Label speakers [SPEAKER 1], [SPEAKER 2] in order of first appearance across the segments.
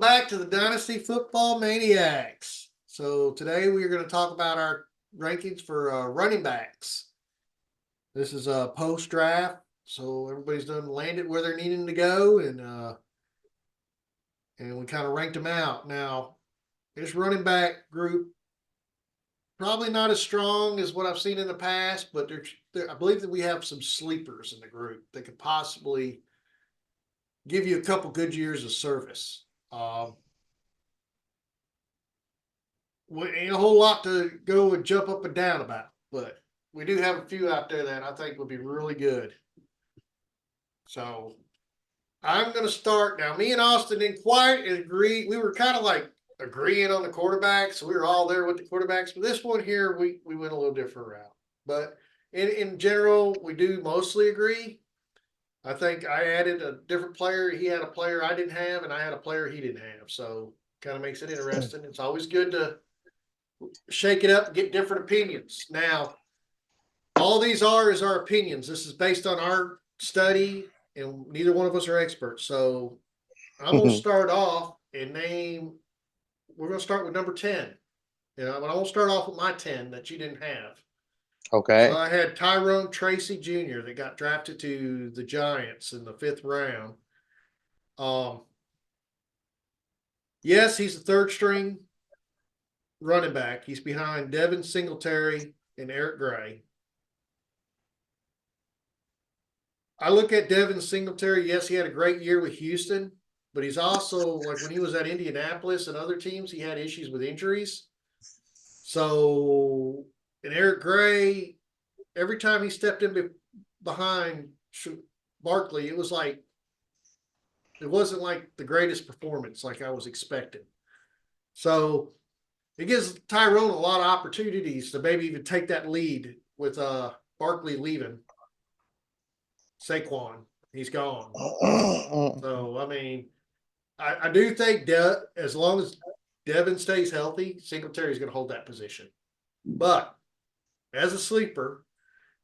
[SPEAKER 1] back to the Dynasty Football Maniacs. So today we are going to talk about our rankings for running backs. This is a post draft, so everybody's done landed where they're needing to go, and we kind of ranked them out. Now this running back group probably not as strong as what I've seen in the past, but I believe that we have some sleepers in the group that could possibly give you a couple good years of service. Ain't a whole lot to go and jump up and down about, but we do have a few out there that I think would be really good. So I'm going to start now. Me and Austin didn't quite agree. We were kind of like agreeing on the quarterbacks. So we were all there with the quarterbacks. But this one here, we went a little different route. But in general, we do mostly agree. I think I added a different player. He had a player I didn't have, and I had a player he didn't have. So kind of makes it interesting. It's always good to shake it up and get different opinions. Now, all these is our opinions. This is based on our study, and neither one of us are experts. So I'm going to start off and we're going to start with number 10. But I'm going to start off with my 10 that you didn't have.
[SPEAKER 2] Okay.
[SPEAKER 1] So I had Tyrone Tracy Jr. that got drafted to the Giants in the 5th round. Yes, he's the third string running back. He's behind Devin Singletary and Eric Gray. I look at Devin Singletary. Yes, he had a great year with Houston, but he's also, like when he was at Indianapolis and other teams, he had issues with injuries. So, and Eric Gray, every time he stepped in behind Barkley, it wasn't like the greatest performance like I was expecting. So it gives Tyrone a lot of opportunities to maybe even take that lead with Barkley leaving. Saquon, he's gone. So, I mean, I do think as long as Devin stays healthy, Singletary's going to hold that position. But as a sleeper,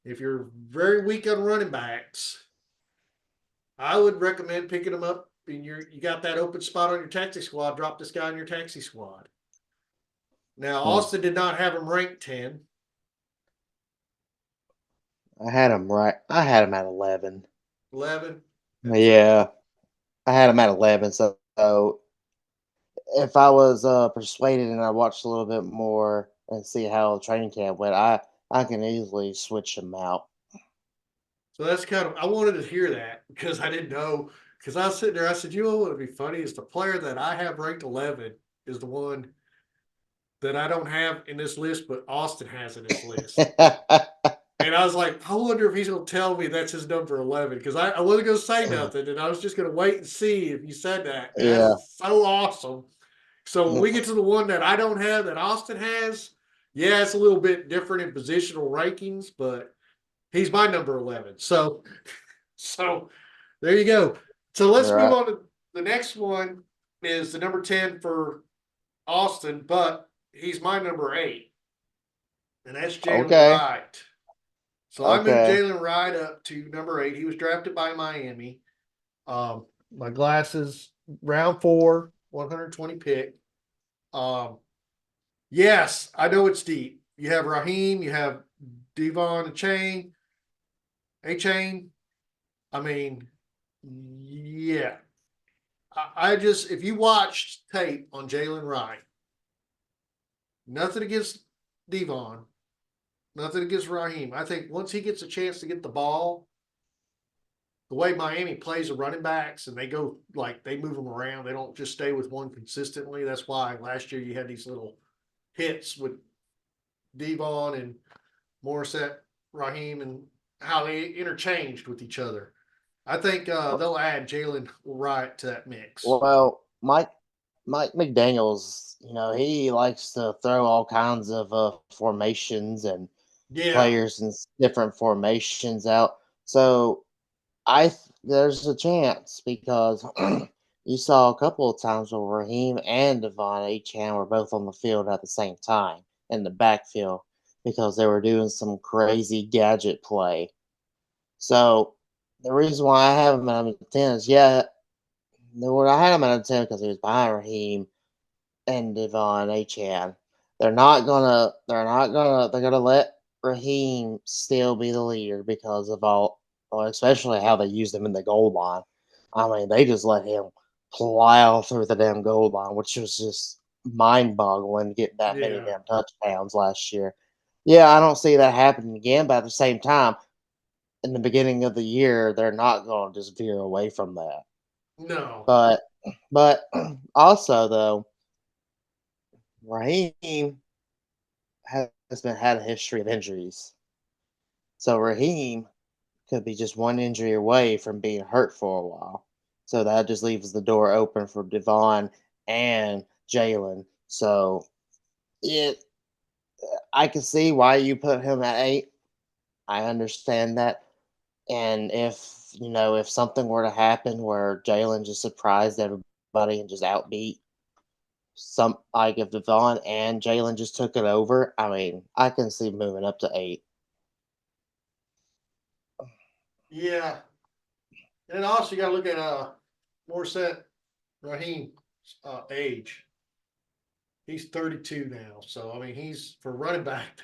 [SPEAKER 1] if you're very weak on running backs, I would recommend picking them up. And you got that open spot on your taxi squad. Drop this guy in your taxi squad. Now, Austin did not have him ranked 10.
[SPEAKER 2] I had him right. I had him at 11.
[SPEAKER 1] 11.
[SPEAKER 2] Yeah, I had him at 11. So if I was persuaded and I watched a little bit more and see how the training camp went, I can easily switch him out.
[SPEAKER 1] So that's I wanted to hear that because I didn't know. Because I was sitting there, I said, you know what would be funny is the player that I have ranked 11 is the one that I don't have in this list, but Austin has in his list. And I was like, I wonder if he's going to tell me that's his number 11 because I wasn't going to say nothing, and I was just going to wait and see if you said that. And
[SPEAKER 2] Yeah.
[SPEAKER 1] that's so awesome. So when we get to the one that I don't have that Austin has, yeah, it's a little bit different in positional rankings, but he's my number 11. So there you go. So let's move on to the next one is the number 10 for Austin, but he's my number 8. And that's Jalen Wright. So I moved Jalen Wright up to number 8. He was drafted by Miami. My glasses, round 4, 120 pick. Yes, I know it's deep. You have Raheem, you have Devon Achane. I mean, yeah. I just, if you watched tape on Jalen Wright, nothing against Devon, nothing against Raheem. I think once he gets a chance to get the ball, the way Miami plays the running backs and they go like they move them around, they don't just stay with one consistently. That's why last year you had these little hits with Devon and Morissette, Raheem, and how they interchanged with each other. I think they'll add Jalen Wright to that mix.
[SPEAKER 2] Well, Mike McDaniel's, he likes to throw all kinds of formations and players in different formations out. So there's a chance because you saw a couple of times where Raheem and Devon Achane were both on the field at the same time in the backfield because they were doing some crazy gadget play. So the reason why I have him at 10 is, Well, I had him at a 10 because he was behind Raheem and Devon Achan. They're gonna let Raheem still be the leader because of well, especially how they used him in the goal line. I mean, they just let him plow through the damn goal line, which was just mind boggling to get that many
[SPEAKER 1] Yeah,
[SPEAKER 2] damn touchdowns last year. Yeah, I don't see that happening again, but at the same time, in the beginning of the year, they're not gonna just veer away from that.
[SPEAKER 1] no,
[SPEAKER 2] But also though, Raheem has been had a history of injuries. So Raheem could be just one injury away from being hurt for a while. So that just leaves the door open for Devon and Jalen. So it I can see why you put him at 8. I understand that. And if something were to happen where Jalen just surprised everybody and just outbeat some like if Devon and Jalen just took it over, I mean, I can see moving up to 8.
[SPEAKER 1] yeah. And also, you got to look at Morissette Raheem's age. He's 32 now, so I mean, he's for running back.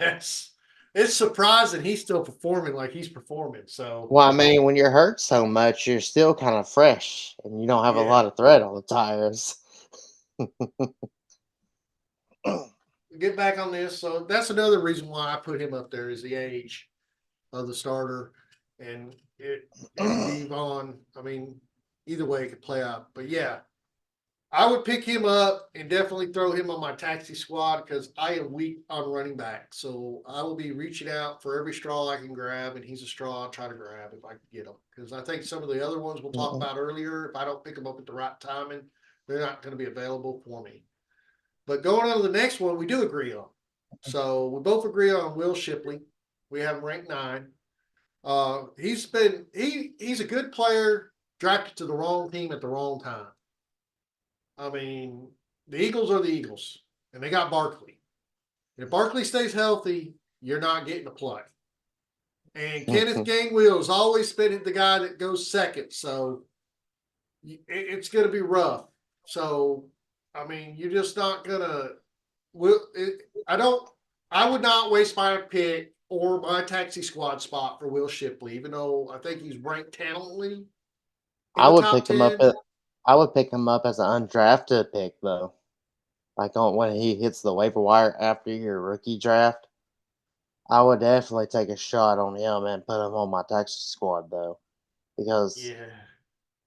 [SPEAKER 1] It's surprising he's still performing like he's performing. So
[SPEAKER 2] Well, I mean, when you're hurt so much, you're still kind of fresh and you don't have a
[SPEAKER 1] yeah,
[SPEAKER 2] lot of thread on the tires.
[SPEAKER 1] get back on this. So that's another reason why I put him up there is the age of the starter, and and Devon. I mean, either way it could play out. But yeah, I would pick him up and definitely throw him on my taxi squad because I am weak on running back. So I will be reaching out for every straw I can grab, and he's a straw I'll try to grab if I can get him. Because I think some of the other ones we'll talk about earlier, if I don't pick them up at the right timing, they're not going to be available for me. But going on to the next one, we do agree on. So we both agree on Will Shipley. We have him ranked 9. He's a good player drafted to the wrong team at the wrong time. I mean, the Eagles are the Eagles, and they got Barkley. If Barkley stays healthy, you're not getting to play. And Kenneth Gainwell has always been the guy that goes second, so it's going to be rough. So, I mean, you're just not gonna. I don't. I would not waste my pick or my taxi squad spot for Will Shipley, even though I think he's ranked talently in
[SPEAKER 2] I
[SPEAKER 1] the
[SPEAKER 2] would
[SPEAKER 1] top
[SPEAKER 2] pick him up
[SPEAKER 1] 10.
[SPEAKER 2] I would pick him up as an undrafted pick though. Like on when he hits the waiver wire after your rookie draft. I would definitely take a shot on him and put him on my taxi squad though. Because
[SPEAKER 1] Yeah.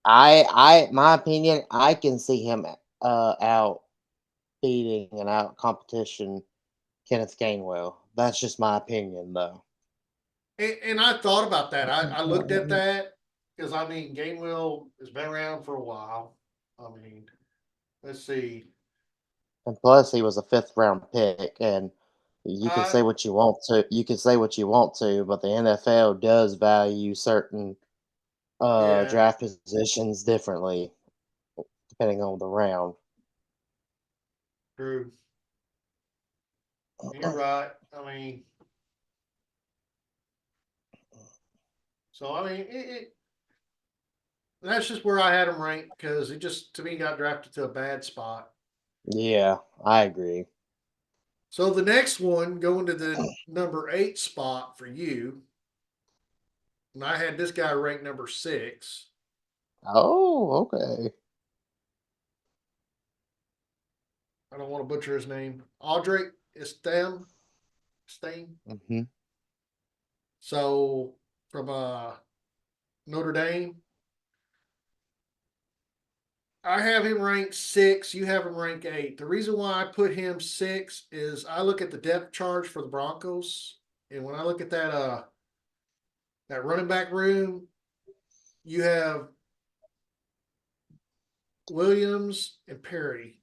[SPEAKER 2] my opinion, I can see him out beating and out competition Kenneth Gainwell. That's just my opinion, though.
[SPEAKER 1] And I thought about that. I looked at that because I mean Gainwell has been around for a while. I mean, let's see.
[SPEAKER 2] And plus, he was a fifth round pick, and you can
[SPEAKER 1] Uh
[SPEAKER 2] say what you want to. You can say what you want to, but the NFL does value certain
[SPEAKER 1] yeah,
[SPEAKER 2] draft positions differently depending on the round.
[SPEAKER 1] true. You're right. I mean, so I mean, that's just where I had him ranked because it just to me got drafted to a bad spot.
[SPEAKER 2] Yeah, I agree.
[SPEAKER 1] So the next one going to the number 8 spot for you, and I had this guy ranked number 6.
[SPEAKER 2] Oh, okay.
[SPEAKER 1] I don't want to butcher his name. Audrey Stain.
[SPEAKER 2] Hmm.
[SPEAKER 1] So from Notre Dame, I have him ranked 6. You have him ranked 8. The reason why I put him 6 is I look at the depth chart for the Broncos, and when I look at that running back room, you have Williams and Perry,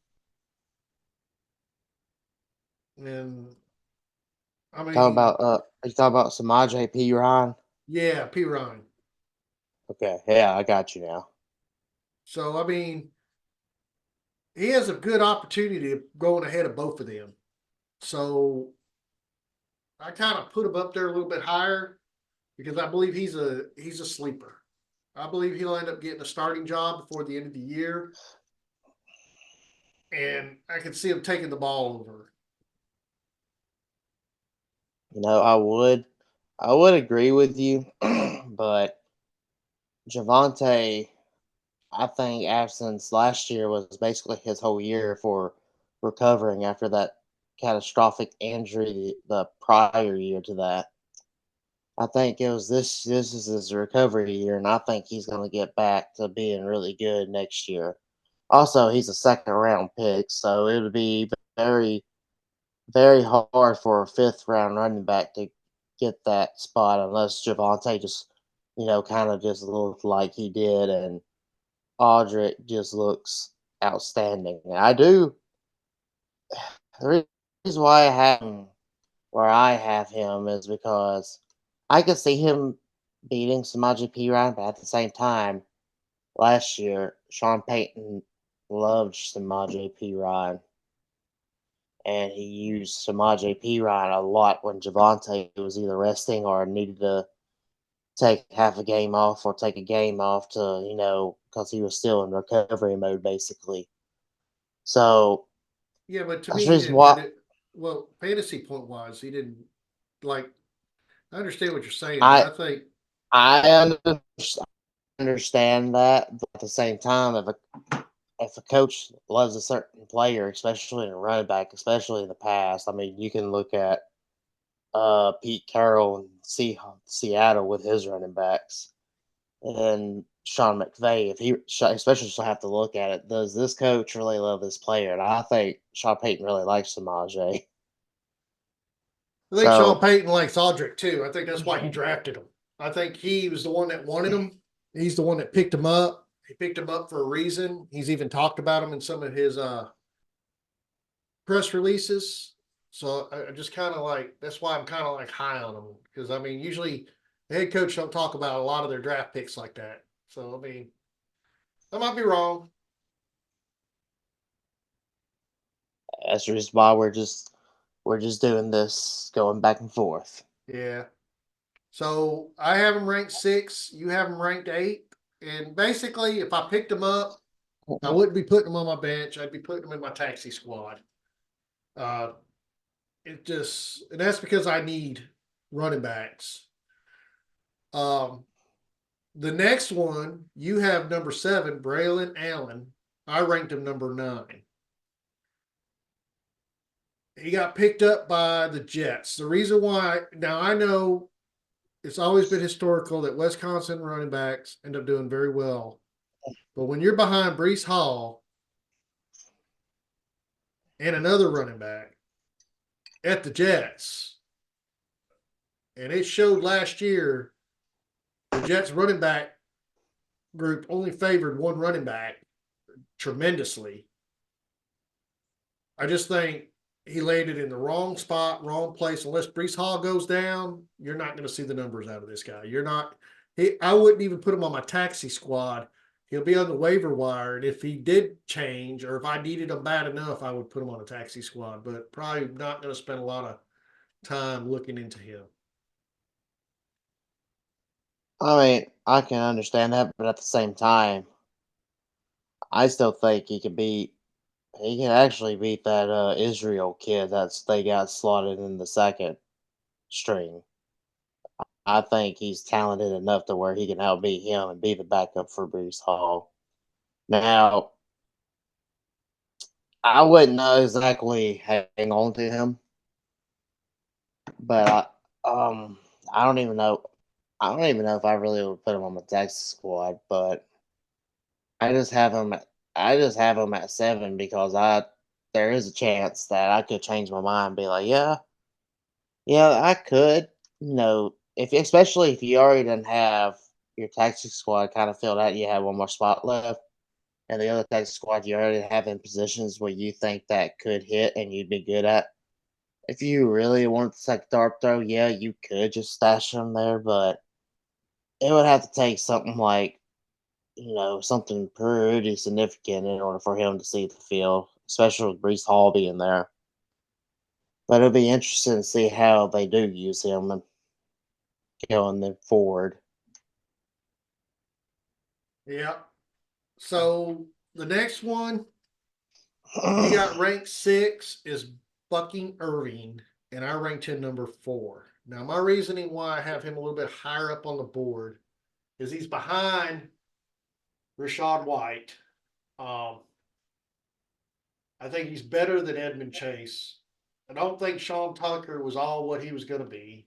[SPEAKER 1] and I
[SPEAKER 2] Talk
[SPEAKER 1] mean,
[SPEAKER 2] about you talk about Samaj P. Ryan.
[SPEAKER 1] yeah, P Ryan.
[SPEAKER 2] Okay, yeah, I got you now.
[SPEAKER 1] So I mean, he has a good opportunity of going ahead of both of them. So I kind of put him up there a little bit higher because I believe he's a sleeper. I believe he'll end up getting a starting job before the end of the year, and I can see him taking the ball over.
[SPEAKER 2] I would agree with you, but Javante, I think absence last year was basically his whole year for recovering after that catastrophic injury the prior year to that. I think it was this is his recovery year, and I think he's going to get back to being really good next year. Also, he's a second round pick, so it would be very very hard for a fifth round running back to get that spot unless Javante just kind of just looked like he did, and Audric just looks outstanding. And I do. The reason why I have him where I have him is because I could see him beating Samaje Perine, but at the same time, last year Sean Payton loved Samaje Perine, and he used Samaje Perine a lot when Javante was either resting or needed to take half a game off or take a game off to because he was still in recovery mode basically. So
[SPEAKER 1] Yeah, but to
[SPEAKER 2] that's
[SPEAKER 1] me,
[SPEAKER 2] the
[SPEAKER 1] he
[SPEAKER 2] reason
[SPEAKER 1] didn't
[SPEAKER 2] why
[SPEAKER 1] produce. Well, fantasy point wise, he didn't like. I understand what you're saying, but
[SPEAKER 2] I
[SPEAKER 1] I think
[SPEAKER 2] I understand that, but at the same time, if a coach loves a certain player, especially in a running back, especially in the past, I mean, you can look at Pete Carroll and see Seattle with his running backs, and Sean McVay. If he, especially, she'll have to look at it. Does this coach really love this player? And I think Sean Payton really likes Samaje.
[SPEAKER 1] Sean
[SPEAKER 2] So
[SPEAKER 1] Payton likes Audric too. I think that's why he drafted him. I think he was the one that wanted him. He's the one that picked him up. He picked him up for a reason. He's even talked about him in some of his press releases. So I just kind of like that's why I'm kind of like high on him because I mean usually the head coach don't talk about a lot of their draft picks like that. So I mean I might be wrong.
[SPEAKER 2] that's the reason why we're just doing this, going back and forth.
[SPEAKER 1] Yeah. So I have him ranked 6. You have him ranked 8. And basically, if I picked him up, I wouldn't be putting him on my bench. I'd be putting him in my taxi squad. Uh, and that's because I need running backs. Um, the next one, you have number 7, Braylon Allen. I ranked him number 9. He got picked up by the Jets. The reason why, now I know it's always been historical that Wisconsin running backs end up doing very well. But when you're behind Brees Hall and another running back at the Jets, and it showed last year the Jets running back group only favored one running back tremendously. I just think he landed in the wrong spot, wrong place. Unless Brees Hall goes down, you're not going to see the numbers out of this guy. You're not. I wouldn't even put him on my taxi squad. He'll be on the waiver wire, and if he did change, or if I needed him bad enough, I would put him on a taxi squad. But probably not going to spend a lot of time looking into him.
[SPEAKER 2] I mean, I can understand that, but at the same time, I still think he can actually beat that Israel kid that's they got slotted in the second string. I think he's talented enough to where he can outbeat him and be the backup for Bruce Hall. Now, I wouldn't know exactly hang on to him, but I don't even know. I don't even know if I really would put him on my Texas squad, but I just have him. I just have him at 7 because there is a chance that I could change my mind and be like, yeah, yeah, I could. If especially if you already didn't have your taxi squad kind of filled out, you have one more spot left, and the other taxi squad you already have in positions where you think that could hit and you'd be good at. If you really want to take dart throw, yeah, you could just stash them there, but it would have to take something like something pretty significant in order for him to see the field, especially with Brees Hall being there. But it'll be interesting to see how they do use him and going forward.
[SPEAKER 1] Yeah. So the next one he got ranked 6 is Bucking Irving, and I ranked him number 4. Now my reasoning why I have him a little bit higher up on the board is he's behind Rashad White. Um, I think he's better than Edmund Chase. I don't think Sean Tucker was all what he was going to be.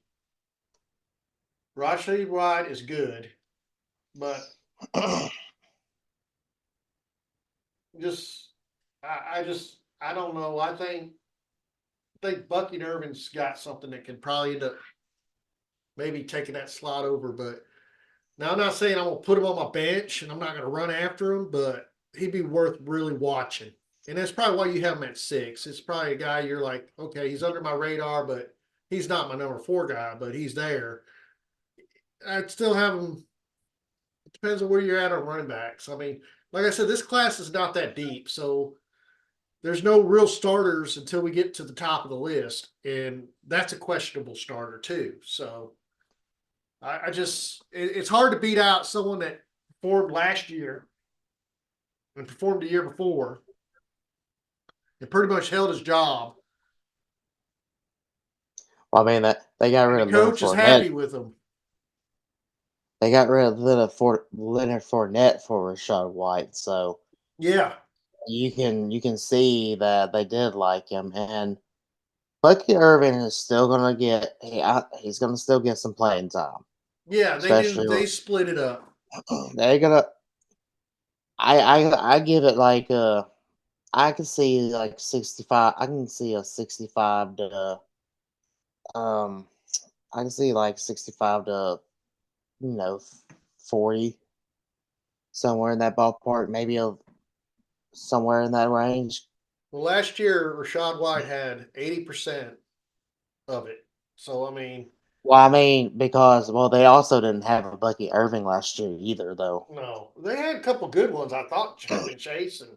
[SPEAKER 1] Rashad White is good, but just I don't know. I think Bucky Irvin's got something that could probably end up maybe taking that slot over. But now I'm not saying I'm gonna put him on my bench and I'm not gonna run after him, but he'd be worth really watching. And that's probably why you have him at 6. It's probably a guy you're like, okay, he's under my radar, but he's not my number 4 guy, but he's there. I'd still have him. It depends on where you're at on running backs. I mean, like I said, this class is not that deep, so there's no real starters until we get to the top of the list, and that's a questionable starter too. So I just it's hard to beat out someone that performed last year and performed the year before and pretty much held his job,
[SPEAKER 2] I mean that they got
[SPEAKER 1] and
[SPEAKER 2] rid
[SPEAKER 1] the
[SPEAKER 2] of Leonard
[SPEAKER 1] coach is
[SPEAKER 2] Fournette.
[SPEAKER 1] happy with him.
[SPEAKER 2] They got rid of Leonard Fournette for Rashad White, so
[SPEAKER 1] Yeah,
[SPEAKER 2] you can see that they did like him. And Bucky Irvin is still gonna he's gonna still get some playing time,
[SPEAKER 1] yeah, they do.
[SPEAKER 2] especially
[SPEAKER 1] They split it up.
[SPEAKER 2] they're gonna. I give it like I can see like 65. I can see a 65 to um I can see like 65 to 40, somewhere in that ballpark, maybe somewhere in that range.
[SPEAKER 1] Well, last year Rashad White had 80% of it. So I mean,
[SPEAKER 2] Well, I mean, because they also didn't have a Bucky Irving last year either, though.
[SPEAKER 1] no, they had a couple good ones. I thought Edmund Chase and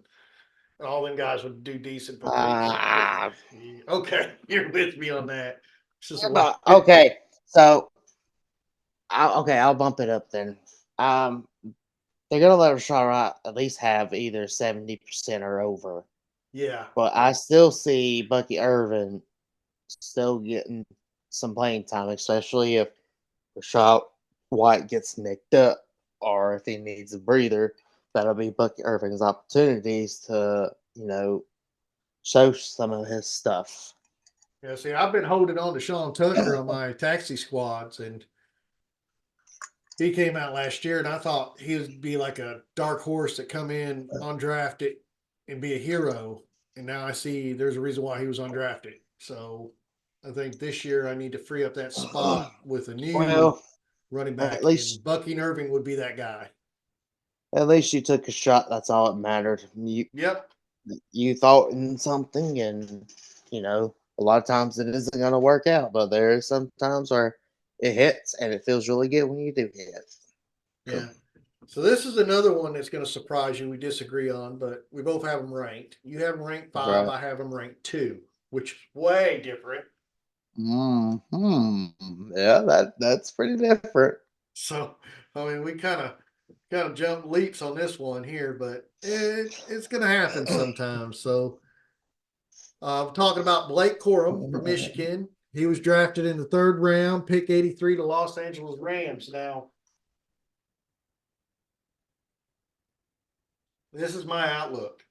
[SPEAKER 1] all them guys would do decent, but
[SPEAKER 2] Ah,
[SPEAKER 1] okay, you're with me on that. This is
[SPEAKER 2] yeah,
[SPEAKER 1] why.
[SPEAKER 2] but okay. So, I'll bump it up then. Um, they're gonna let Rashad Wright at least have either 70% or over.
[SPEAKER 1] Yeah,
[SPEAKER 2] But I still see Bucky Irvin still getting some playing time, especially if Rashad White gets nicked up or if he needs a breather. That'll be Bucky Irving's opportunities to, show some of his stuff.
[SPEAKER 1] yeah. See, I've been holding on to Sean Tucker on my taxi squads, and he came out last year, and I thought he would be like a dark horse that come in undrafted and be a hero. And now I see there's a reason why he was undrafted. So I think this year I need to free up that spot with a new
[SPEAKER 2] Well,
[SPEAKER 1] running
[SPEAKER 2] at
[SPEAKER 1] back, and
[SPEAKER 2] least
[SPEAKER 1] Bucky Irving would be that guy.
[SPEAKER 2] at least you took a shot. That's all that mattered.
[SPEAKER 1] Yep.
[SPEAKER 2] You thought in something, and a lot of times it isn't going to work out, but there are some times where it hits, and it feels really good when you do hit.
[SPEAKER 1] Yeah. So this is another one that's going to surprise you. We disagree on, but we both have them ranked. You have them ranked
[SPEAKER 2] That's
[SPEAKER 1] 5.
[SPEAKER 2] right.
[SPEAKER 1] I have them ranked 2, which is way different.
[SPEAKER 2] Yeah, that's pretty different.
[SPEAKER 1] So I mean, we kind of jump leaps on this one here, but it's going to happen sometimes. So I'm talking about Blake Corum from Michigan. He was drafted in the 3rd round, pick 83 to Los Angeles Rams. Now, this is my outlook.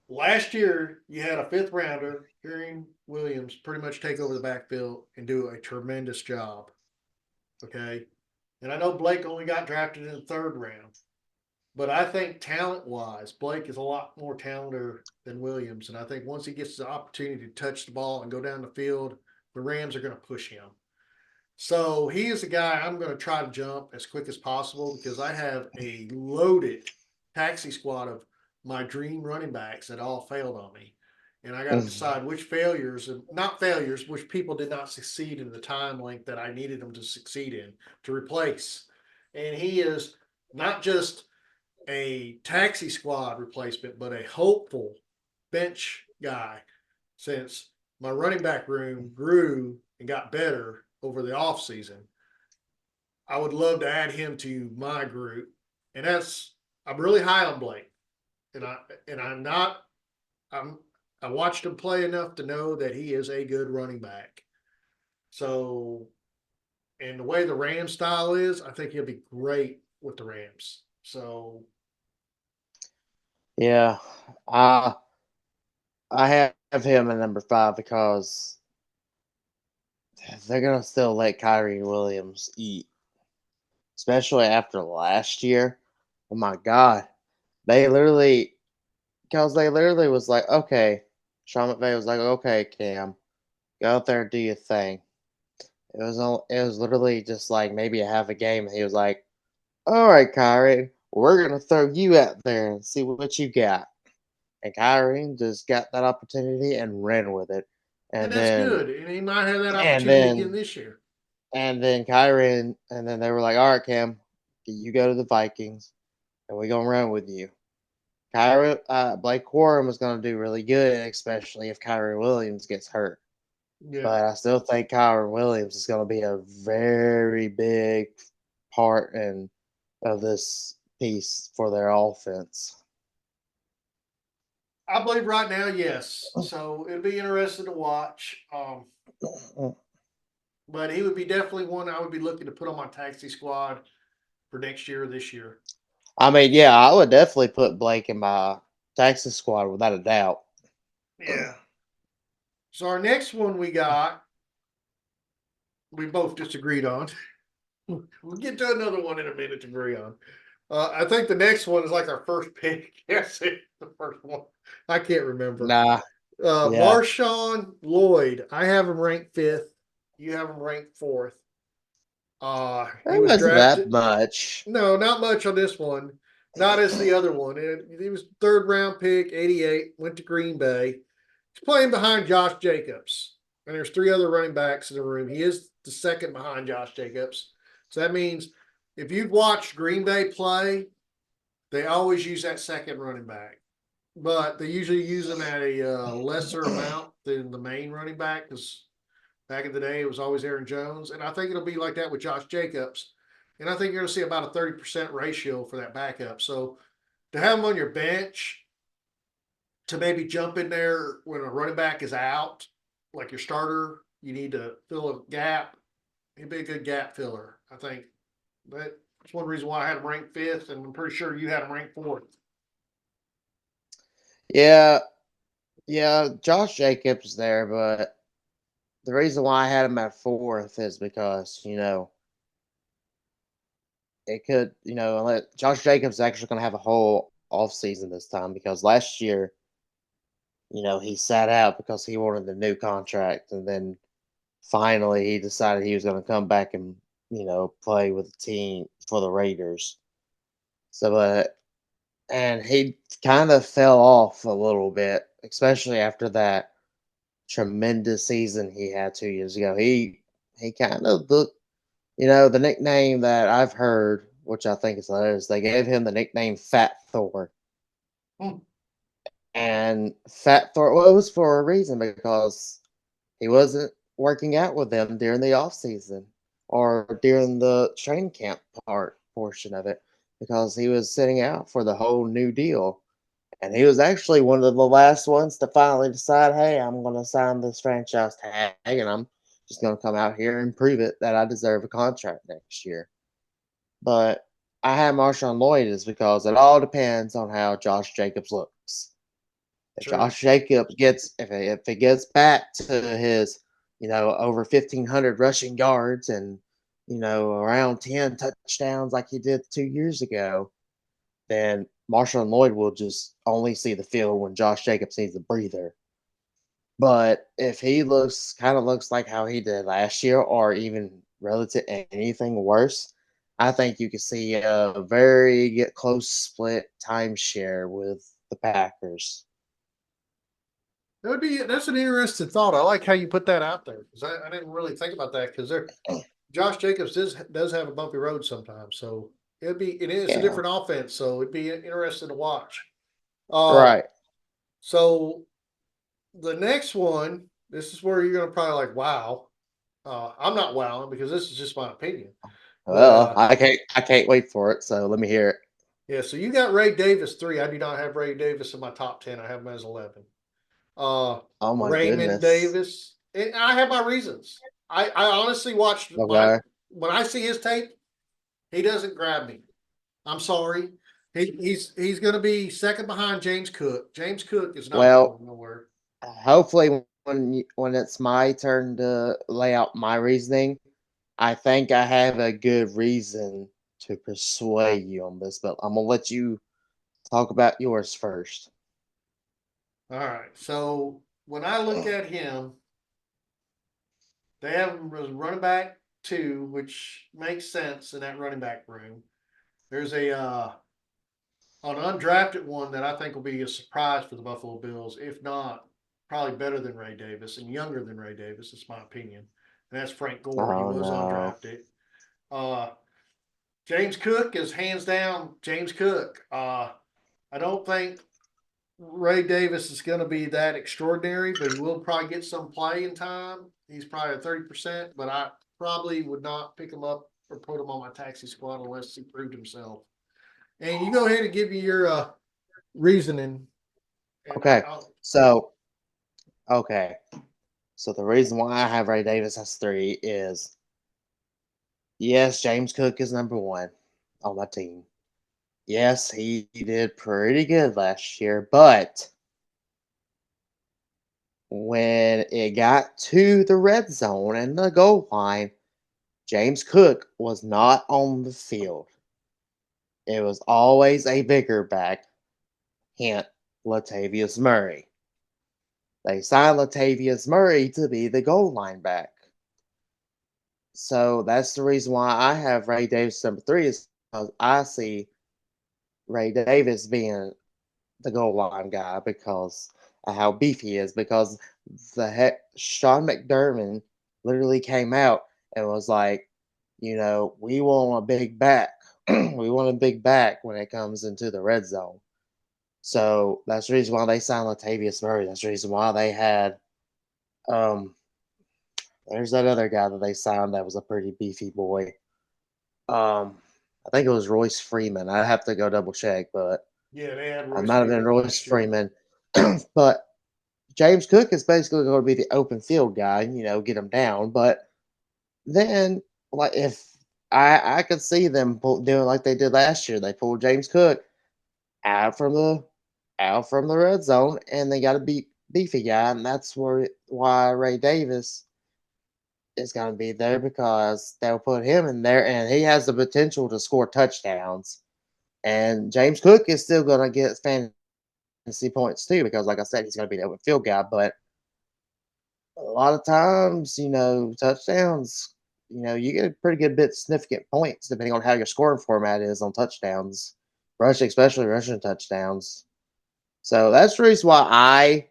[SPEAKER 1] Last year, you had a 5th rounder, Kyren Williams, pretty much take over the backfield and do a tremendous job. Okay. And I know Blake only got drafted in the 3rd round, but I think talent wise, Blake is a lot more talented than Williams. And I think once he gets the opportunity to touch the ball and go down the field, the Rams are going to push him. So he is a guy I'm going to try to jump as quick as possible because I have a loaded taxi squad of my dream running backs that all failed on me. And I got to decide which failures, not failures, which people did not succeed in the time length that I needed them to succeed in to replace. And he is not just a taxi squad replacement, but a hopeful bench guy since my running back room grew and got better over the offseason. I would love to add him to my group, and that's I'm really high on Blake, and I'm not I'm I watched him play enough to know that he is a good running back. So, and the way the Rams style is, I think he'll be great with the Rams. So,
[SPEAKER 2] Yeah, I I have him at number 5 because they're gonna still let Kyrie Williams eat, especially after last year. Oh my God, they literally because they literally was like, okay, Sean McVay was like, okay, Cam, go out there and do your thing. It was literally just like maybe a half a game, and he was like, all right, Kyrie, we're gonna throw you out there and see what you got. And Kyrie just got that opportunity and ran with it.
[SPEAKER 1] and
[SPEAKER 2] And
[SPEAKER 1] that's
[SPEAKER 2] then
[SPEAKER 1] good. And he might have that
[SPEAKER 2] and
[SPEAKER 1] opportunity again
[SPEAKER 2] then
[SPEAKER 1] this year.
[SPEAKER 2] and then Kyrie and then they were like, all right, Cam, you go to the Vikings and we're gonna run with you. Blake Corum is gonna do really good, especially if Kyrie Williams gets hurt.
[SPEAKER 1] Yeah.
[SPEAKER 2] But I still think Kyrie Williams is gonna be a very big part of this piece for their offense.
[SPEAKER 1] I believe right now, yes. So it'll be interesting to watch. But he would be definitely one I would be looking to put on my taxi squad for next year or this year.
[SPEAKER 2] I mean, yeah, I would definitely put Blake in my Texas squad without a doubt.
[SPEAKER 1] Yeah. So our next one we both disagreed on. We'll get to another one in a minute to agree on. I think the next one is like our first pick. Yes, it's the first one. I can't remember.
[SPEAKER 2] Nah, yeah,
[SPEAKER 1] Marshawn Lloyd. I have him ranked fifth. You have him ranked fourth. He
[SPEAKER 2] it
[SPEAKER 1] was
[SPEAKER 2] wasn't that
[SPEAKER 1] drafted.
[SPEAKER 2] much.
[SPEAKER 1] No, not much on this one. Not as the other one. He was third round pick, 88, went to Green Bay. He's playing behind Josh Jacobs. And there's three other running backs in the room. He is the second behind Josh Jacobs. So that means if you've watched Green Bay play, they always use that second running back. But they usually use him at a lesser amount than the main running back because back in the day it was always Aaron Jones. And I think it'll be like that with Josh Jacobs. And I think you're going to see about a 30% ratio for that backup. So to have him on your bench to maybe jump in there when a running back is out, like your starter, you need to fill a gap. He'd be a good gap filler, I think. That's one reason why I had him ranked fifth, and I'm pretty sure you had him ranked fourth.
[SPEAKER 2] Yeah, yeah, Josh Jacobs there, but the reason why I had him at fourth is because it could Josh Jacobs is actually going to have a whole off season this time because last year he sat out because he wanted the new contract, and then finally he decided he was going to come back and play with the team for the Raiders. So, and he kind of fell off a little bit, especially after that tremendous season he had 2 years ago. He kind of looked, the nickname that I've heard, which I think is hilarious. They gave him the nickname Fat Thor,
[SPEAKER 1] Hmm.
[SPEAKER 2] and Fat Thor. Well, it was for a reason because he wasn't working out with them during the off season or during the training camp portion of it because he was sitting out for the whole new deal. And he was actually one of the last ones to finally decide, hey, I'm going to sign this franchise tag and I'm just going to come out here and prove it that I deserve a contract next year. But I have Marshawn Lloyd is because it all depends on how Josh Jacobs looks. If
[SPEAKER 1] True.
[SPEAKER 2] Josh Jacobs gets if it gets back to his over 1,500 rushing yards and around 10 touchdowns like he did 2 years ago, then Marshawn Lloyd will just only see the field when Josh Jacobs needs a breather. But if he looks like how he did last year, or even relative anything worse, I think you could see a very get close split timeshare with the Packers.
[SPEAKER 1] That's an interesting thought. I like how you put that out there because I didn't really think about that because Josh Jacobs does have a bumpy road sometimes. So it is a
[SPEAKER 2] Yeah,
[SPEAKER 1] different offense. So it'd be interesting to watch. Uh,
[SPEAKER 2] right.
[SPEAKER 1] so the next one, this is where you're gonna probably like, wow. I'm not wowing because this is just my opinion. But
[SPEAKER 2] Well, I can't wait for it. So let me hear it.
[SPEAKER 1] yeah, so you got Ray Davis 3. I do not have Ray Davis in my top 10. I have him as 11. Uh,
[SPEAKER 2] Oh my
[SPEAKER 1] Raymond
[SPEAKER 2] goodness.
[SPEAKER 1] Davis, and I have my reasons. I honestly watched my
[SPEAKER 2] Okay.
[SPEAKER 1] when I see his tape, he doesn't grab me. I'm sorry. He's going to be second behind James Cook. James Cook is not
[SPEAKER 2] Well,
[SPEAKER 1] going nowhere.
[SPEAKER 2] hopefully when it's my turn to lay out my reasoning, I think I have a good reason to persuade you on this, but I'm gonna let you talk about yours first.
[SPEAKER 1] All right. So when I look at him, they have him as running back 2, which makes sense in that running back room. There's a an undrafted one that I think will be a surprise for the Buffalo Bills, if not probably better than Ray Davis and younger than Ray Davis. It's my opinion, and that's Frank Gore. He
[SPEAKER 2] Oh
[SPEAKER 1] was
[SPEAKER 2] no.
[SPEAKER 1] undrafted. Uh, James Cook is hands down James Cook. I don't think Ray Davis is going to be that extraordinary, but he will probably get some playing time. He's probably at 30%, but I probably would not pick him up or put him on my taxi squad unless he proved himself. And you go ahead and give me your reasoning, and
[SPEAKER 2] Okay.
[SPEAKER 1] I'll
[SPEAKER 2] So okay. So the reason why I have Ray Davis as 3 is yes, James Cook is number 1 on my team. Yes, he did pretty good last year, but when it got to the red zone and the goal line, James Cook was not on the field. It was always a bigger back, hint, Latavius Murray. They signed Latavius Murray to be the goal line back. So that's the reason why I have Ray Davis number 3 is because I see Ray Davis being the goal line guy because of how beefy he is. Because Sean McDermott literally came out and was like, we want a big back. We want a big back when it comes into the red zone. So that's the reason why they signed Latavius Murray. That's the reason why they had um there's that other guy that they signed that was a pretty beefy boy. I think it was Royce Freeman. I have to go double check, but
[SPEAKER 1] yeah, they had
[SPEAKER 2] I
[SPEAKER 1] Royce
[SPEAKER 2] might have been
[SPEAKER 1] Freeman
[SPEAKER 2] Royce
[SPEAKER 1] last year.
[SPEAKER 2] Freeman. But James Cook is basically going to be the open field guy, get him down. But then, like, if I could see them doing like they did last year, they pulled James Cook out from the red zone, and they got a beefy guy, and that's why Ray Davis is going to be there because they'll put him in there, and he has the potential to score touchdowns. And James Cook is still going to get fantasy points too because, like I said, he's going to be the open field guy, but a lot of times, touchdowns, you get a pretty good bit significant points depending on how your scoring format is on touchdowns, especially rushing touchdowns. So that's the reason why I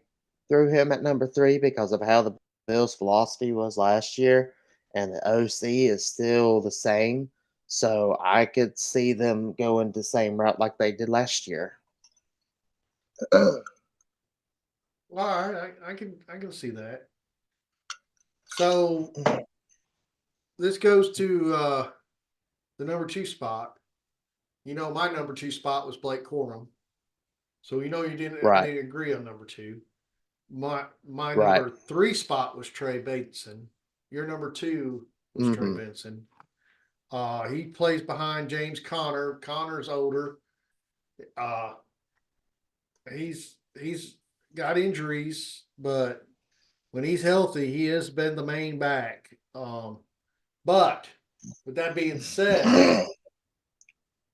[SPEAKER 2] threw him at number 3 because of how the Bills' philosophy was last year, and the OC is still the same. So I could see them going the same route like they did last year.
[SPEAKER 1] All right, I can see that. So this goes to the number 2 spot. My number 2 spot was Blake Corum. So you didn't I
[SPEAKER 2] Right,
[SPEAKER 1] didn't agree on number 2. My
[SPEAKER 2] right.
[SPEAKER 1] number 3 spot was Trey Benson. Your number 2 was Trey
[SPEAKER 2] Hmm.
[SPEAKER 1] Benson. He plays behind James Conner. Conner's older. Uh, he's got injuries, but when he's healthy, he has been the main back. But with that being said,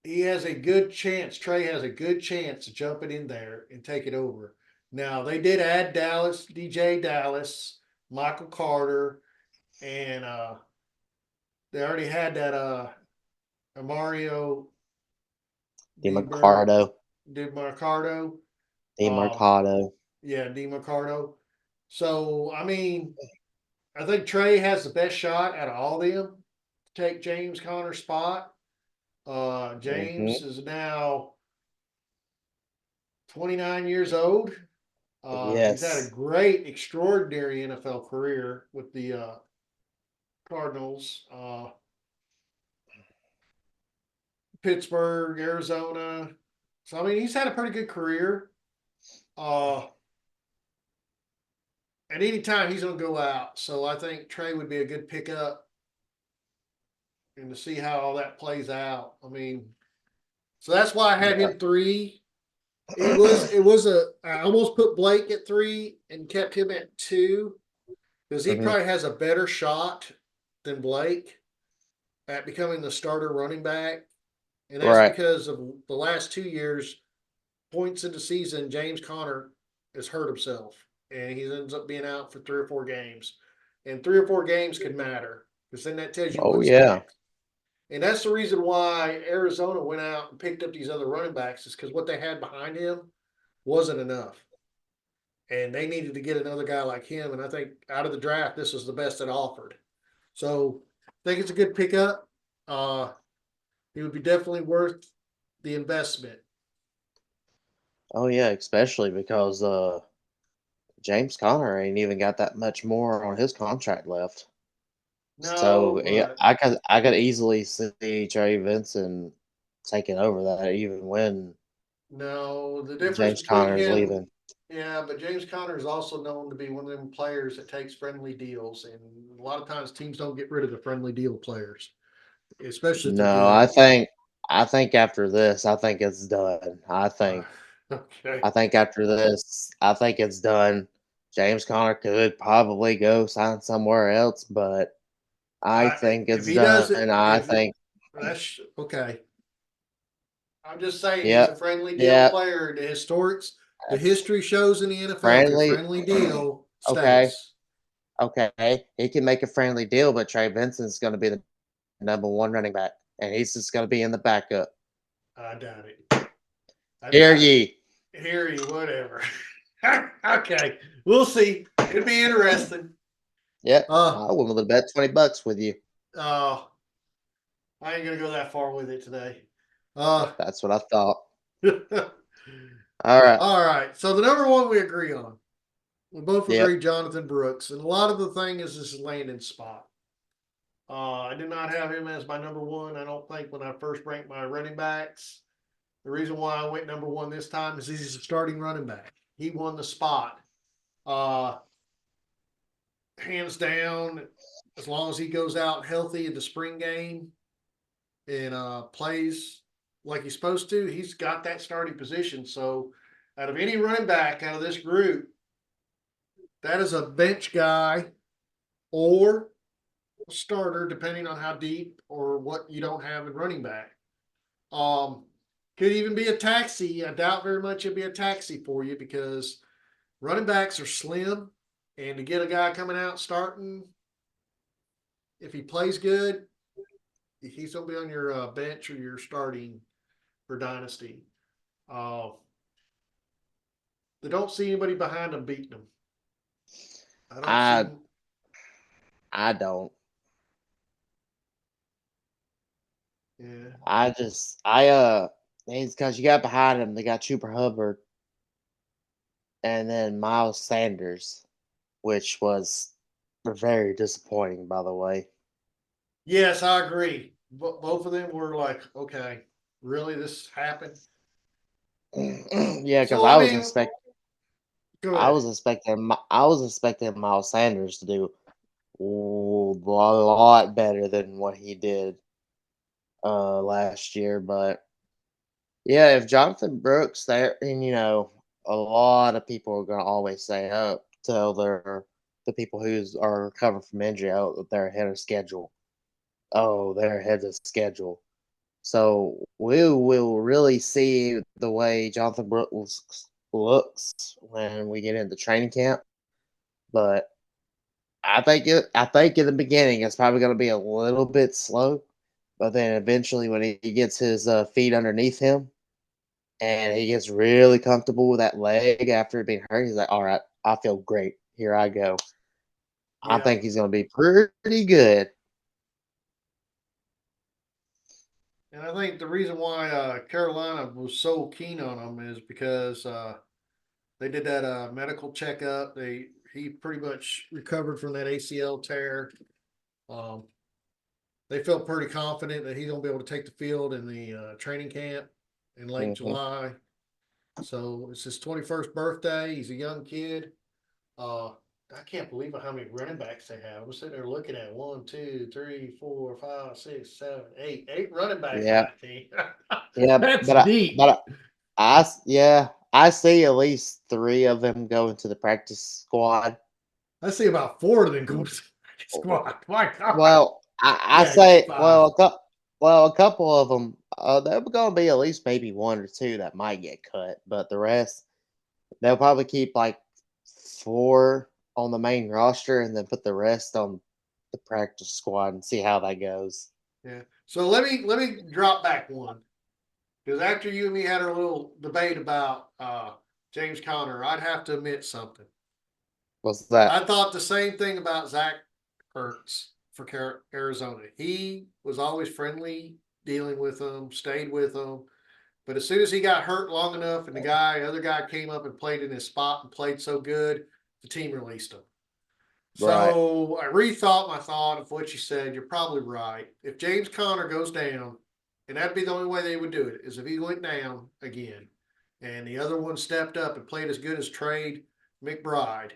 [SPEAKER 1] he has a good chance. Trey has a good chance of jumping in there and take it over. Now they did add DJ Dallas, Michael Carter, and they already had that Mario DeBer
[SPEAKER 2] DeMarcado,
[SPEAKER 1] DeMarcado. Uh,
[SPEAKER 2] DeMarcado.
[SPEAKER 1] yeah, DeMarcado. So I mean, I think Trey has the best shot out of all of them to take James Conner's spot. James
[SPEAKER 2] Hmm.
[SPEAKER 1] is now 29 years old. He's had a
[SPEAKER 2] Yes.
[SPEAKER 1] great, extraordinary NFL career with the Cardinals. Pittsburgh, Arizona. So I mean, he's had a pretty good career. At any time he's going to go out. So I think Trey would be a good pickup, and to see how all that plays out. I mean, so that's why I had
[SPEAKER 2] Yeah.
[SPEAKER 1] him 3. I almost put Blake at 3 and kept him at 2 because he
[SPEAKER 2] Mhm.
[SPEAKER 1] probably has a better shot than Blake at becoming the starter running back. And that's
[SPEAKER 2] Right.
[SPEAKER 1] because of the last 2 years, points in the season, James Conner has hurt himself and he ends up being out for 3 or 4 games. And 3 or 4 games can matter because then that tells you
[SPEAKER 2] Oh
[SPEAKER 1] what's
[SPEAKER 2] yeah.
[SPEAKER 1] next. And that's the reason why Arizona went out and picked up these other running backs, is because what they had behind him wasn't enough. And they needed to get another guy like him. And I think out of the draft, this was the best it offered. So I think it's a good pickup. It would be definitely worth the investment.
[SPEAKER 2] Oh yeah, especially because James Conner ain't even got that much more on his contract left.
[SPEAKER 1] No,
[SPEAKER 2] So yeah,
[SPEAKER 1] but
[SPEAKER 2] I could easily see Trey Vincent taking over that even when
[SPEAKER 1] no, the difference
[SPEAKER 2] James
[SPEAKER 1] between
[SPEAKER 2] Conner is
[SPEAKER 1] him,
[SPEAKER 2] leaving.
[SPEAKER 1] yeah, but James Conner is also known to be one of them players that takes friendly deals, and a lot of times teams don't get rid of the friendly deal players, especially if they're
[SPEAKER 2] No,
[SPEAKER 1] good.
[SPEAKER 2] I think after this, I think it's done.
[SPEAKER 1] Uh, okay,
[SPEAKER 2] I think after this, I think it's done. James Conner could probably go sign somewhere else, but I think
[SPEAKER 1] if
[SPEAKER 2] it's
[SPEAKER 1] he does
[SPEAKER 2] done.
[SPEAKER 1] it,
[SPEAKER 2] I
[SPEAKER 1] if
[SPEAKER 2] think,
[SPEAKER 1] that's okay. I'm just saying he's a
[SPEAKER 2] yep,
[SPEAKER 1] friendly deal
[SPEAKER 2] yep,
[SPEAKER 1] player. The
[SPEAKER 2] that's
[SPEAKER 1] history shows in the NFL if you're
[SPEAKER 2] friendly.
[SPEAKER 1] friendly deal
[SPEAKER 2] Okay,
[SPEAKER 1] stays.
[SPEAKER 2] okay, he can make a friendly deal, but Trey Vincent's going to be the number one running back, and he's just going to be in the backup.
[SPEAKER 1] I doubt it. I
[SPEAKER 2] Hear
[SPEAKER 1] doubt it.
[SPEAKER 2] ye?
[SPEAKER 1] Hear you, whatever. Okay, we'll see. It'll be interesting.
[SPEAKER 2] Yep,
[SPEAKER 1] Uh,
[SPEAKER 2] I willing to bet $20 with you.
[SPEAKER 1] uh, I ain't gonna go that far with it today. Uh,
[SPEAKER 2] That's what I thought.
[SPEAKER 1] all
[SPEAKER 2] All right.
[SPEAKER 1] right. So the number one we agree on. We both agree
[SPEAKER 2] Yep.
[SPEAKER 1] Jonathan Brooks, and a lot of the thing is this landing spot. I did not have him as my number one. I don't think when I first ranked my running backs. The reason why I went number one this time is he's a starting running back. He won the spot. Uh, Hands down, as long as he goes out healthy in the spring game and plays like he's supposed to, he's got that starting position. So, out of any running back out of this group, that is a bench guy or a starter, depending on how deep or what you don't have in running back. Um, could even be a taxi. I doubt very much it'd be a taxi for you because running backs are slim, and to get a guy coming out starting, if he plays good, he's going to be on your bench or your starting for dynasty. Uh, they don't see anybody behind them beating them. I don't
[SPEAKER 2] I
[SPEAKER 1] see.
[SPEAKER 2] I don't.
[SPEAKER 1] Yeah,
[SPEAKER 2] It's because you got behind him. They got Chuper Hubbard and then Miles Sanders, which was very disappointing, by the way.
[SPEAKER 1] yes, I agree. Both of them were like, okay, really, this happened.
[SPEAKER 2] Yeah, because
[SPEAKER 1] So I mean, go ahead.
[SPEAKER 2] I was expecting Miles Sanders to do a lot better than what he did last year, but yeah, if Jonathan Brooks there, and a lot of people are gonna always say, "Oh, tell the people who's are recovering from injury, oh, that they're ahead of schedule. Oh, they're ahead of schedule." So we will really see the way Jonathan Brooks looks when we get into training camp. But I think in the beginning it's probably going to be a little bit slow, but then eventually when he gets his feet underneath him and he gets really comfortable with that leg after being hurt, he's like, "All right, I feel great. Here I go." I
[SPEAKER 1] Yeah,
[SPEAKER 2] think he's going to be pretty good.
[SPEAKER 1] and I think the reason why Carolina was so keen on him is because they did that medical checkup. He pretty much recovered from that ACL tear. Um, they felt pretty confident that he's going to be able to take the field in the training camp in late
[SPEAKER 2] Mm-hmm.
[SPEAKER 1] July. So it's his 21st birthday. He's a young kid. I can't believe how many running backs they have. I'm sitting there looking at 1, 2, 3, 4, 5, 6, 7, 8. 8 running backs on
[SPEAKER 2] Yeah,
[SPEAKER 1] that team.
[SPEAKER 2] yeah,
[SPEAKER 1] That's deep.
[SPEAKER 2] yeah, I see at least 3 of them going to the practice squad.
[SPEAKER 1] I see about 4 of them go to the squad. My God.
[SPEAKER 2] Well, I
[SPEAKER 1] Yeah,
[SPEAKER 2] say,
[SPEAKER 1] 5.
[SPEAKER 2] a couple of them, there are going to be at least maybe 1 or 2 that might get cut, but the rest, they'll probably keep like 4 on the main roster and then put the rest on the practice squad and see how that goes.
[SPEAKER 1] Yeah. So let me drop back one. Because after you and me had our little debate about James Conner, I'd have to admit something.
[SPEAKER 2] What's that?
[SPEAKER 1] I thought the same thing about Zach Ertz for Arizona. He was always friendly, dealing with them, stayed with them. But as soon as he got hurt long enough, and the other guy came up and played in his spot and played so good, the team released him.
[SPEAKER 2] Right,
[SPEAKER 1] So I rethought my thought of what you said. You're probably right. If James Conner goes down, and that'd be the only way they would do it, is if he went down again, and the other one stepped up and played as good as Trade McBride,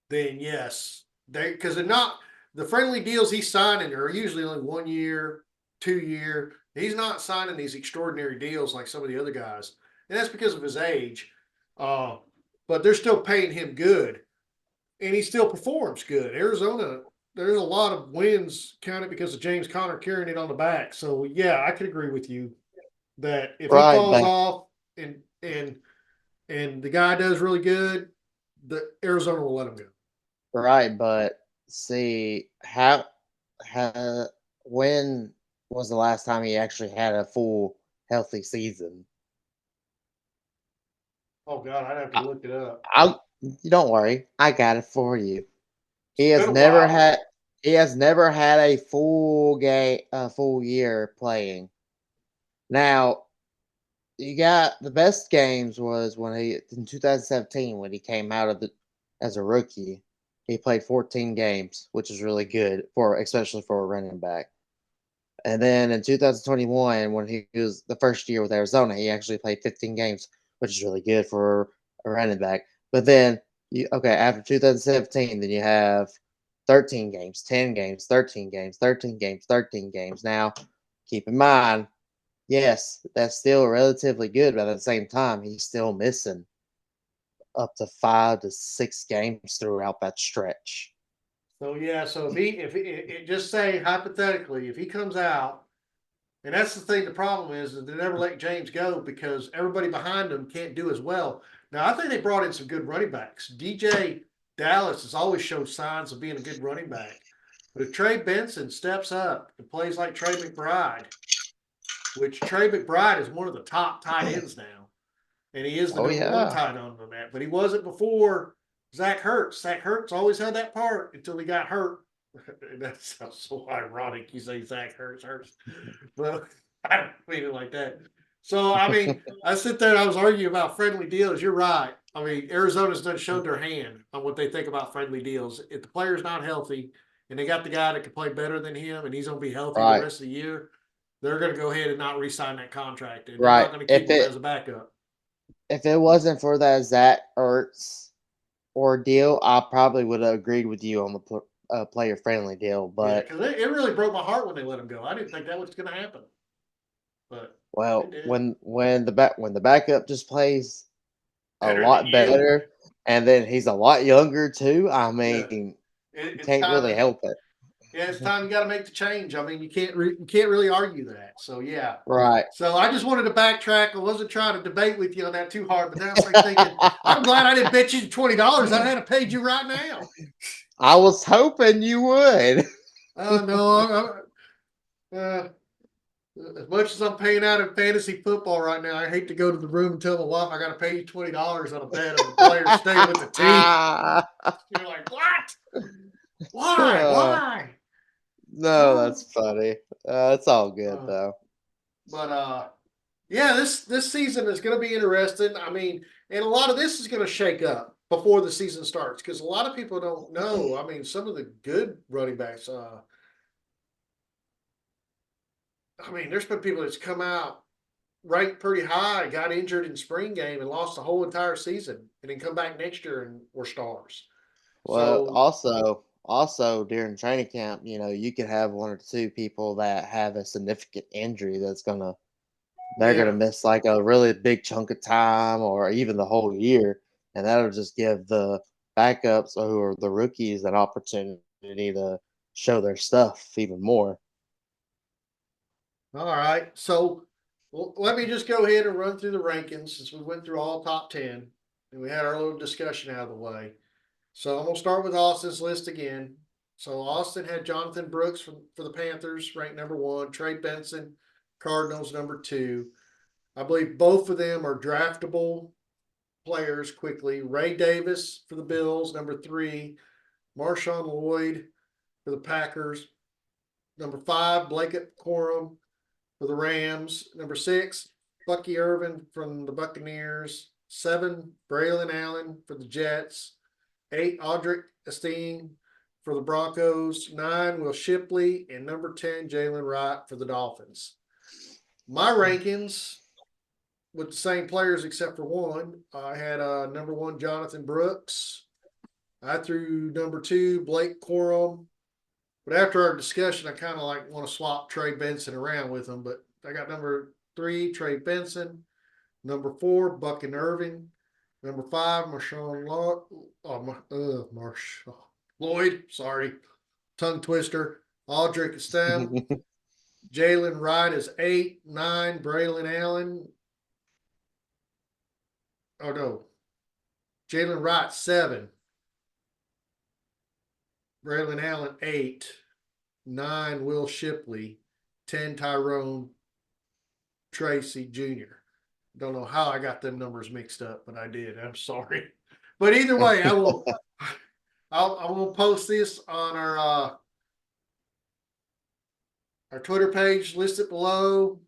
[SPEAKER 1] then yes, they because they're not the friendly deals he's signing are usually only 1 year, 2 year. He's not signing these extraordinary deals like some of the other guys, and that's because of his age. Uh, but they're still paying him good, and he still performs good. Arizona, there's a lot of wins counted because of James Conner carrying it on the back. So yeah, I could agree with you that if he
[SPEAKER 2] right,
[SPEAKER 1] falls
[SPEAKER 2] but
[SPEAKER 1] off and the guy does really good, the Arizona will let him go.
[SPEAKER 2] right, but see how when was the last time he actually had a full healthy season?
[SPEAKER 1] Oh God, I'd have to
[SPEAKER 2] I,
[SPEAKER 1] look it up.
[SPEAKER 2] don't worry, I got it for you. He
[SPEAKER 1] It's
[SPEAKER 2] has
[SPEAKER 1] been a
[SPEAKER 2] never
[SPEAKER 1] while.
[SPEAKER 2] had he has never had a full year playing. Now, you got the best games was when he in 2017 when he came out of the as a rookie. He played 14 games, which is really good for especially for a running back. And then in 2021, when he was the first year with Arizona, he actually played 15 games, which is really good for a running back. But then, after 2017, then you have 13 games, 10 games, 13 games, 13 games, 13 games. Now, keep in mind, yes, that's still relatively good, but at the same time, he's still missing up to 5 to 6 games throughout that stretch.
[SPEAKER 1] So yeah, so if just say hypothetically, if he comes out, and that's the thing, the problem is that they never let James go because everybody behind him can't do as well. Now I think they brought in some good running backs. DJ Dallas has always showed signs of being a good running back. But if Trey Benson steps up and plays like Trey McBride, which Trey McBride is one of the top tight ends now, and he is the
[SPEAKER 2] Oh
[SPEAKER 1] number one
[SPEAKER 2] yeah,
[SPEAKER 1] tight end on that. But he wasn't before Zach Ertz. Zach Ertz always had that part until he got hurt. That sounds so ironic. You say Zach Ertz. Well, I don't mean it like that. So I mean, I sit there and I was arguing about friendly deals. You're right. I mean, Arizona's done showed their hand on what they think about friendly deals. If the player's not healthy and they got the guy that can play better than him and he's going to be healthy the
[SPEAKER 2] right,
[SPEAKER 1] rest of the year, they're going to go ahead and not re-sign that contract, and they're
[SPEAKER 2] right.
[SPEAKER 1] not going to keep him as a backup.
[SPEAKER 2] If it wasn't for that Zach Ertz ordeal, I probably would have agreed with you on the player friendly deal.
[SPEAKER 1] Yeah,
[SPEAKER 2] But
[SPEAKER 1] because it really broke my heart when they let him go. I didn't think that was going to happen, but it
[SPEAKER 2] well,
[SPEAKER 1] did.
[SPEAKER 2] when the backup just plays a
[SPEAKER 1] Better than
[SPEAKER 2] lot
[SPEAKER 1] you.
[SPEAKER 2] better, and then he's a lot younger too. I
[SPEAKER 1] Yeah,
[SPEAKER 2] mean, you
[SPEAKER 1] it's
[SPEAKER 2] can't
[SPEAKER 1] time
[SPEAKER 2] really
[SPEAKER 1] to.
[SPEAKER 2] help it.
[SPEAKER 1] Yeah, it's time you got to make the change. I mean, you can't really argue that. So yeah.
[SPEAKER 2] Right.
[SPEAKER 1] So I just wanted to backtrack. I wasn't trying to debate with you on that too hard, but now I'm like thinking, I'm glad I didn't bet you $20. I had to pay you right now.
[SPEAKER 2] I was hoping you would.
[SPEAKER 1] No, as much as I'm paying out in fantasy football right now, I hate to go to the room and tell my wife I got to pay you $20 on a bet of a player stay with the team. You're like, what? Why?
[SPEAKER 2] Uh,
[SPEAKER 1] Why?
[SPEAKER 2] no,
[SPEAKER 1] Oh.
[SPEAKER 2] that's funny. It's all good
[SPEAKER 1] Uh,
[SPEAKER 2] though.
[SPEAKER 1] but yeah, this season is going to be interesting. I mean, and a lot of this is going to shake up before the season starts because a lot of people don't know. I mean, some of the good running backs. I mean, there's been people that's come out ranked pretty high, got injured in spring game and lost the whole entire season, and then come back next year and were stars.
[SPEAKER 2] Well,
[SPEAKER 1] So
[SPEAKER 2] also during training camp, you could have one or two people that have a significant injury they're gonna
[SPEAKER 1] yeah,
[SPEAKER 2] miss like a really big chunk of time or even the whole year, and that'll just give the backups or who are the rookies an opportunity to show their stuff even more.
[SPEAKER 1] all right. So well, let me just go ahead and run through the rankings since we went through all top 10 and we had our little discussion out of the way. So I'm gonna start with Austin's list again. So Austin had Jonathan Brooks for the Panthers, ranked number one. Trey Benson, Cardinals, number two. I believe both of them are draftable players quickly. Ray Davis for the Bills, number three. Marshawn Lloyd for the Packers, number five. Blake Corum for the Rams, number six. Bucky Irvin from the Buccaneers, seven. Braylon Allen for the Jets, eight. Audric Esteen for the Broncos, nine. Will Shipley, and number 10. Jalen Wright for the Dolphins. My rankings with the same players except for one. I had number one Jonathan Brooks. I threw number two Blake Corum. But after our discussion, I kind of like want to swap Trey Benson around with him. But I got number three Trey Benson, number four Buck Irving, number five Marshawn Marshall Lloyd. Sorry, tongue twister. Aldrich Estem. Jalen Wright is eight, nine. Braylon Allen. Oh no, Jalen Wright seven. Braylon Allen eight, nine. Will Shipley, 10. Tyrone Tracy Jr. Don't know how I got them numbers mixed up, but I did. I'm sorry. But either way, I will. I will post this on our Twitter page. List it below.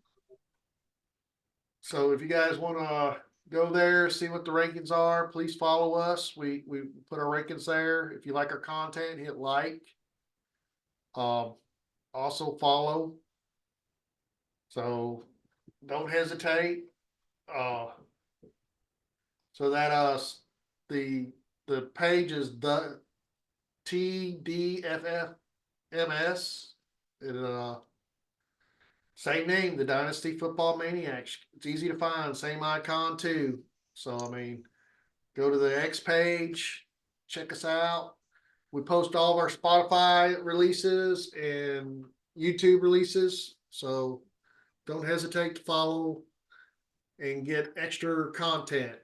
[SPEAKER 1] So if you guys want to go there, see what the rankings are, please follow us. We put our rankings there. If you like our content, hit like. Um, also follow. So don't hesitate. Uh, so that the page is the TDFFMS. And same name, the Dynasty Football Maniacs. It's easy to find, same icon too. So I mean, go to the X page, check us out. We post all of our Spotify releases and YouTube releases. So don't hesitate to follow and get extra content.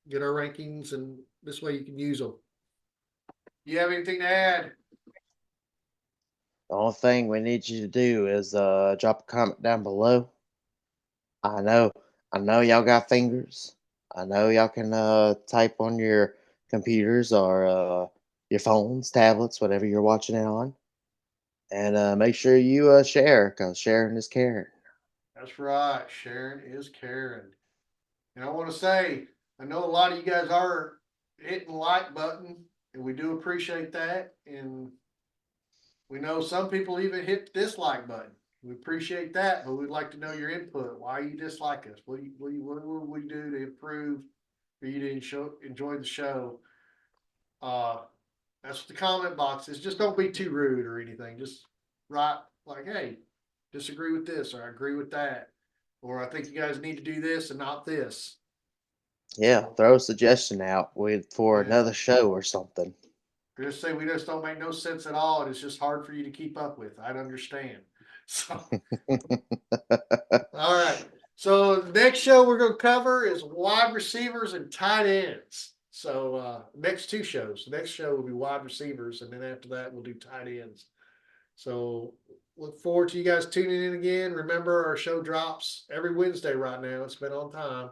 [SPEAKER 1] Get our rankings, and this way you can use them. You have anything to add?
[SPEAKER 2] The only thing we need you to do is drop a comment down below. I know, I know y'all got fingers. I know y'all can type on your computers or your phones, tablets, whatever you're watching it on. And make sure you share, because sharing is caring.
[SPEAKER 1] That's right. Sharon is Karen. And I want to say, I know a lot of you guys are hitting the like button, and we do appreciate that. And we know some people even hit the dislike button. We appreciate that, but we'd like to know your input. Why you dislike us? What would we do to improve for you to enjoy the show? Uh, that's what the comment box is. Just don't be too rude or anything. Just write like, hey, disagree with this, or I agree with that, or I think you guys need to do this and not this.
[SPEAKER 2] Yeah,
[SPEAKER 1] So
[SPEAKER 2] throw a suggestion out for
[SPEAKER 1] yeah,
[SPEAKER 2] another show or something.
[SPEAKER 1] just say we just don't make no sense at all, and it's just hard for you to keep up with. I'd understand. So all right. So the next show we're going to cover is wide receivers and tight ends. So next two shows. The next show will be wide receivers, and then after that we'll do tight ends. So look forward to you guys tuning in again. Remember, our show drops every Wednesday right now. It's been on time.